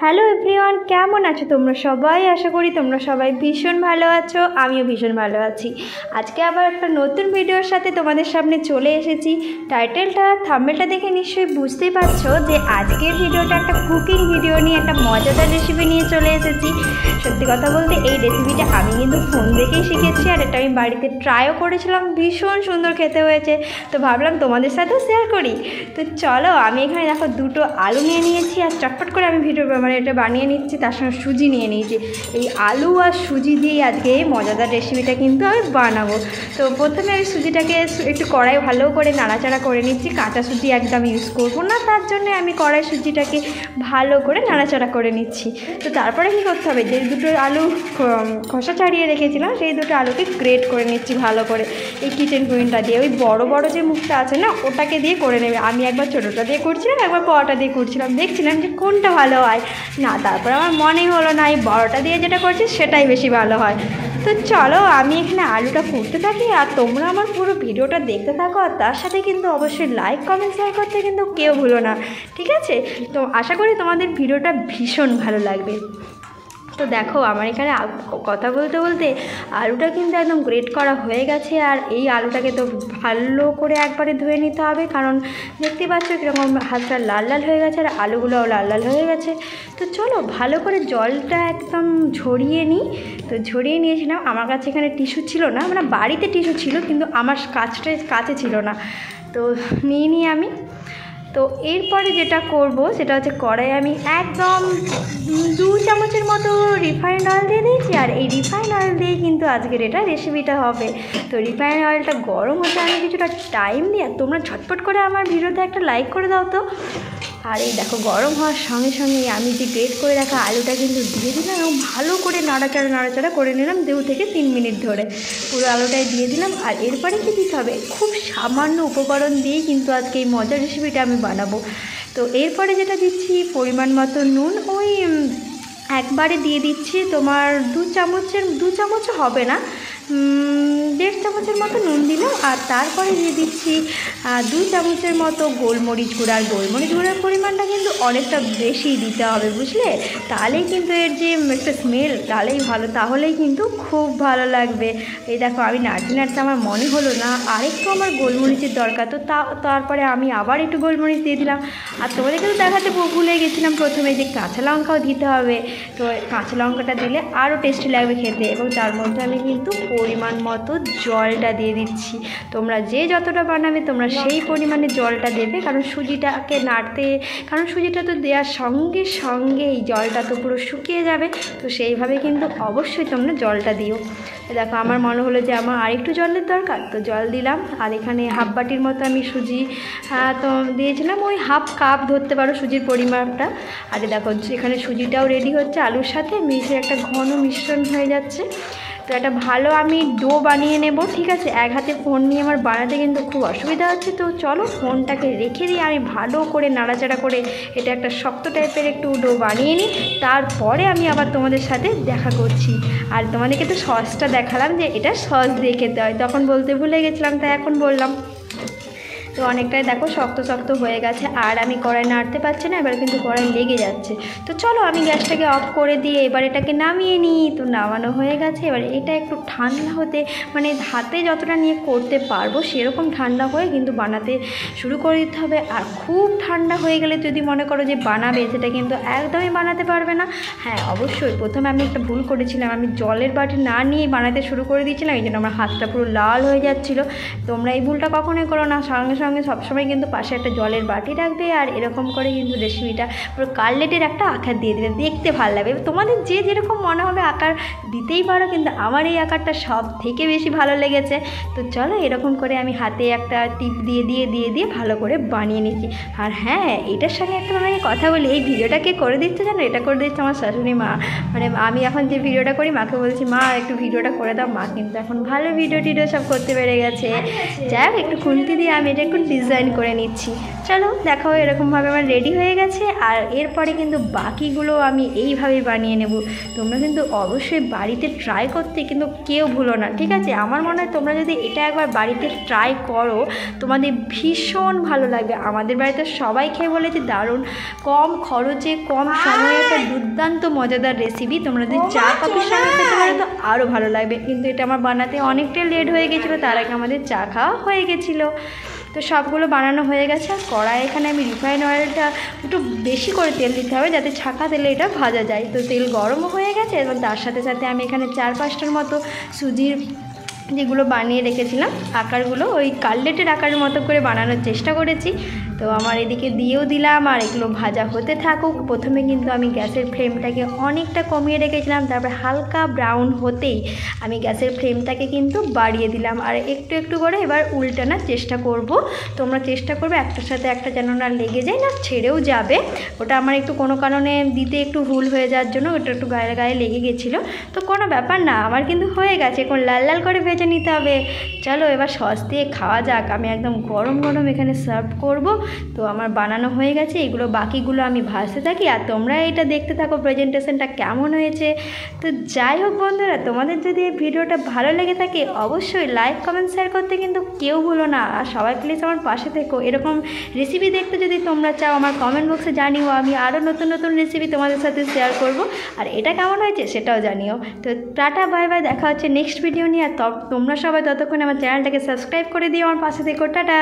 Hello everyone, কেমন আছো তোমরা সবাই? আশা করি তোমরা সবাই ভীষণ ভালো আছো। আমিও ভীষণ ভালো আছি। আজকে আবার একটা নতুন ভিডিওর সাথে তোমাদের সামনে চলে এসেছি। টাইটেলটা থাম্বনেলটা দেখে নিশ্চয়ই বুঝতেই পারছো যে আজকের ভিডিওটা একটা কুকিং ভিডিও নিয়ে, একটা মজাদার রেসিপি নিয়ে চলে এসেছি। সত্যি কথা বলতে এই রেসিপিটা আমি কিন্তু ফোন দেখেই শিখেছি, আর এটা আমি বাড়িতে ট্রাইও করেছিলাম। ভীষণ সুন্দর খেতে হয়েছে, তো ভাবলাম তোমাদের সাথেও শেয়ার করি। তো চলো, আমি এখানে দেখো দুটো আলু নিয়ে নিয়েছি, আর চটপট করে আমি ভিডিও এটা বানিয়ে নিচ্ছি। তার সঙ্গে সুজি নিয়ে নিয়েছি। এই আলু আর সুজি দিয়ে আজকে এই মজাদার রেসিপিটা কিন্তু আমি বানাবো। তো প্রথমে আমি সুজিটাকে একটু কড়াই ভালো করে নাড়াচাড়া করে নিচ্ছি। কাঁচা সুজি একদম ইউজ করবো না, তার জন্য আমি কড়াই সুজিটাকে ভালো করে নাড়াচাড়া করে নিচ্ছি। তো তারপরে কী করতে হবে, যে দুটো আলু খোসা ছাড়িয়ে রেখেছিলাম সেই দুটো আলুকে গ্রেট করে নিচ্ছি ভালো করে এই কিচেন কুইনটা দিয়ে। ওই বড় বড় যে মুখটা আছে না, ওটাকে দিয়ে করে নেবে। আমি একবার ছোটোটা দিয়ে করছিলাম, একবার বড়টা দিয়ে করছিলাম, দেখছিলাম যে কোনটা ভালো হয় না। তারপর আমার মনেই হলো না, এই বড়টা দিয়ে যেটা করছি সেটাই বেশি ভালো হয়। তো চলো, আমি এখানে আলুটা করতে থাকি, আর তোমরা আমার পুরো ভিডিওটা দেখতে থাকো। আর তার সাথে কিন্তু অবশ্যই লাইক কমেন্ট শেয়ার করতে কিন্তু কেউ ভুলো না, ঠিক আছে? তো আশা করি তোমাদের ভিডিওটা ভীষণ ভালো লাগবে। তো দেখো, আমার এখানে কথা বলতে বলতে আলুটা কিন্তু একদম গ্রেট করা হয়ে গেছে। আর এই আলুটাকে তো ভালো করে একবারে ধুয়ে নিতে হবে, কারণ দেখতে পাচ্ছ কীরকম হাতটা লাল লাল হয়ে গেছে, আর আলুগুলোও লাল লাল হয়ে গেছে। তো চলো ভালো করে জলটা একদম ঝরিয়ে নিই। তো ঝরিয়ে নিয়েছিলাম। আমার কাছে এখানে টিস্যু ছিল না, মানে বাড়িতে টিস্যু ছিল কিন্তু আমার কাছে ছিল না, তো নিয়ে আমি। তো এরপরে যেটা করব সেটা হচ্ছে কড়াই আমি একদম 2 চামচের মতো রিফাইন্ড অয়েল দিয়ে দিয়েছি। আর এই রিফাইন্ড অয়েল দিয়ে কিন্তু আজকের এটা রেসিপিটা হবে। তো রিফাইন্ড অয়েলটা গরম হতে আমি কিছুটা টাইম দিয়ে, তোমরা ঝটপট করে আমার ভিডিওতে একটা লাইক করে দাও তো। আর এই দেখো, গরম হওয়ার সঙ্গে সঙ্গে আমি যে গ্রেট করে রাখা আলুটা কিন্তু দিয়ে দিলাম এবং ভালো করে নাড়াচাড়া করে নিলাম 2 থেকে 3 মিনিট ধরে। পুরো আলুটাই দিয়ে দিলাম। আর এরপরে কী দিতে হবে, খুব সামান্য উপকরণ দিয়েই কিন্তু আজকে এই মজার রেসিপিটা আমি বানাবো। তো এরপরে যেটা দিচ্ছি, পরিমাণ মতো নুন। ওই একবারে দিয়ে দিচ্ছি তোমার 2 চামচও হবে না, 1.5 চামচের মতো নুন দিলাম। আর তারপরে দিয়ে দিচ্ছি 2 চামচের মতো গোলমরিচ গুঁড়া। আর গোলমরিচ গুঁড়ার পরিমাণটা কিন্তু অনেকটা বেশি দিতে হবে, বুঝলে? তাহলেই কিন্তু এর যে একটা স্মেল, তাহলেই কিন্তু খুব ভালো লাগবে। এই দেখো, আমি নাড়তে আমার মনে হলো না আরেকটু আমার গোলমরিচের দরকার, তো তারপরে আমি আবার একটু গোলমরিচ দিয়ে দিলাম। আর তোমাদেরকে তো দেখাতে ভুলে গেছিলাম প্রথমে যে কাঁচা লঙ্কাও দিতে হবে। তো কাঁচা লঙ্কাটা দিলে আরও টেস্টি লাগবে খেতে। এবং তার মধ্যে আমি কিন্তু পরিমাণ মতো জলটা দিয়ে দিচ্ছি। তোমরা যে যতটা বানাবে তোমরা সেই পরিমাণে জলটা দেবে, কারণ সুজিটাকে নাড়তে, কারণ সুজিটা তো দেওয়ার সঙ্গে সঙ্গে এই জলটা তো পুরো শুকিয়ে যাবে। তো সেইভাবে কিন্তু অবশ্যই তোমরা জলটা দিও। দেখো, আমার মনে হলো যে আমার আরেকটু জলের দরকার, তো জল দিলাম। আর এখানে হাফ বাটির মতো আমি সুজি তো দিয়েছিলাম, ওই হাফ কাপ ধরতে পারো সুজির পরিমাপটা। আর দেখো, এখানে সুজিটাও রেডি হচ্ছে, আলুর সাথে মিশে একটা ঘন মিশ্রণ হয়ে যাচ্ছে। তো একটা ভালো আমি ডো বানিয়ে নেব, ঠিক আছে? এক হাতে ফোন নিয়ে আমার বানাতে কিন্তু খুব অসুবিধা হচ্ছে। তো চলো, ফোনটাকে রেখে দিয়ে আমি ভালো করে নাড়াচাড়া করে এটা একটা শক্ত টাইপের একটু ডো বানিয়ে নিই। তারপরে আমি আবার তোমাদের সাথে দেখা করছি। আর তোমাদেরকে তো সসটা দেখালাম যে এটা সস দিয়ে খেতে হয়, তখন বলতে ভুলে গেছিলাম, তাই এখন বললাম। তো অনেকটাই দেখো শক্ত হয়ে গেছে, আর আমি কড়াই নাড়তে পারছি না, এবার কিন্তু কড়াই লেগে যাচ্ছে। তো চলো, আমি গ্যাসটাকে অফ করে দিয়ে এবার এটাকে নামিয়ে নিই। তো নামানো হয়ে গেছে। এবার এটা একটু ঠান্ডা হতে, মানে হাতে যতটা নিয়ে করতে পারবো সেরকম ঠান্ডা হয়ে কিন্তু বানাতে শুরু করে দিতে হবে। আর খুব ঠান্ডা হয়ে গেলে যদি মনে করো যে বানাবে, সেটা কিন্তু একদমই বানাতে পারবে না। হ্যাঁ, অবশ্যই প্রথমে আমি একটা ভুল করেছিলাম, আমি জলের বাটি না নিয়ে বানাতে শুরু করে দিয়েছিলাম, এই জন্য আমার হাতটা পুরো লাল হয়ে যাচ্ছিলো। তোমরা এই ভুলটা কখনোই করো না। সঙ্গে সঙ্গে সবসময় কিন্তু পাশে একটা জলের বাটি রাখবে, আর এরকম করে কিন্তু রেসিপিটা পুরো কাটলেটের একটা আকার দিয়ে দেবে, দেখতে ভালো লাগবে। তোমাদের যে যেরকম মনে হবে আকার দিতেই পারো, কিন্তু আমার এই আকারটা সব থেকে বেশি ভালো লেগেছে। তো চলো, এরকম করে আমি হাতে একটা টিপ দিয়ে ভালো করে বানিয়ে নিচ্ছি। আর হ্যাঁ, এটার সঙ্গে একটা মানে কথা বলি, এই ভিডিওটা কে করে দিচ্ছে জানো? এটা করে দিচ্ছে আমার শাশুড়ি মা। মানে আমি এখন যে ভিডিওটা করি, মাকে বলছি মা একটু ভিডিওটা করে দাও। মা কিন্তু এখন ভালো ভিডিও সব করতে পেরে গেছে। যাই হোক, একটু খুন্তি দিয়ে আমি এটা একটু ডিজাইন করে নিচ্ছি। চলো দেখো, এরকমভাবে আমার রেডি হয়ে গেছে। আর এরপরে কিন্তু বাকিগুলো আমি এইভাবেই বানিয়ে নেব। তোমরা কিন্তু অবশ্যই বাড়িতে ট্রাই করতে কিন্তু কেউ ভুলো না, ঠিক আছে? আমার মনে হয় তোমরা যদি এটা একবার বাড়িতে ট্রাই করো তোমাদের ভীষণ ভালো লাগবে। আমাদের বাড়িতে সবাই খেয়ে বলেছে দারুণ, কম খরচে কম সময়ে একটা দুর্দান্ত মজাদার রেসিপি। তোমরা যদি চা কফির সঙ্গে খেতে পারো তো আরও ভালো লাগবে। কিন্তু এটা আমার বানাতে অনেকটা লেট হয়ে গেছিলো, তার আগে আমাদের চা খাওয়া হয়ে গেছিলো। তো সবগুলো বানানো হয়ে গেছে। আর কড়াই এখানে আমি রিফাইন অয়েলটা একটু বেশি করে তেল দিতে হবে যাতে ছাঁকা তেলে এটা ভাজা যায়। তো তেল গরমও হয়ে গেছে এবং তার সাথে সাথে আমি এখানে 4-5টার মতো সুজির যেগুলো বানিয়ে রেখেছিলাম আকারগুলো ওই কাটলেটের আকারের মতো করে বানানোর চেষ্টা করেছি। তো আমার এদিকে দিয়েও দিলাম আর এগুলো ভাজা হতে থাকুক। প্রথমে কিন্তু আমি গ্যাসের ফ্লেমটাকে অনেকটা কমিয়ে রেখেছিলাম, তারপর হালকা ব্রাউন হতেই আমি গ্যাসের ফ্লেমটাকে কিন্তু বাড়িয়ে দিলাম। আর একটু একটু করে এবার উল্টানোর চেষ্টা করব। তোমরা চেষ্টা করবে একটার সাথে একটা যেন না লেগে যায়, না ছেড়েও যাবে। ওটা আমার একটু কোনো কারণে দিতে একটু ভুল হয়ে যাওয়ার জন্য ওটা একটু গায়ে গায়ে লেগে গেছিলো। তো কোনো ব্যাপার না, আমার কিন্তু হয়ে গেছে। এখন লাল লাল করে ভেজে নিতে হবে। চলো এবার সস দিয়ে খাওয়া যাক। আমি একদম গরম গরম এখানে সার্ভ করব। তো আমার বানানো হয়ে গেছে, এগুলো বাকিগুলো আমি ভাজতে থাকি আর তোমরা এটা দেখতে থাকো প্রেজেন্টেশনটা কেমন হয়েছে। তো যাই হোক বন্ধুরা, তোমাদের যদি এই ভিডিওটা ভালো লেগে থাকে অবশ্যই লাইক কমেন্ট শেয়ার করতে কিন্তু কেউ ভুলো না। আর সবাই প্লিজ আমার পাশে থেকো। এরকম রেসিপি দেখতে যদি তোমরা চাও আমার কমেন্ট বক্সে জানিও, আমি আরও নতুন নতুন রেসিপি তোমাদের সাথে শেয়ার করব। আর এটা কেমন হয়েছে সেটাও জানিও। তো টাটা বাই বাই, দেখা হচ্ছে নেক্সট ভিডিও নিয়ে। আর তোমরা সবাই ততক্ষণ আমার চ্যানেলটাকে সাবস্ক্রাইব করে দিও, আমার পাশে থেকো। টাটা।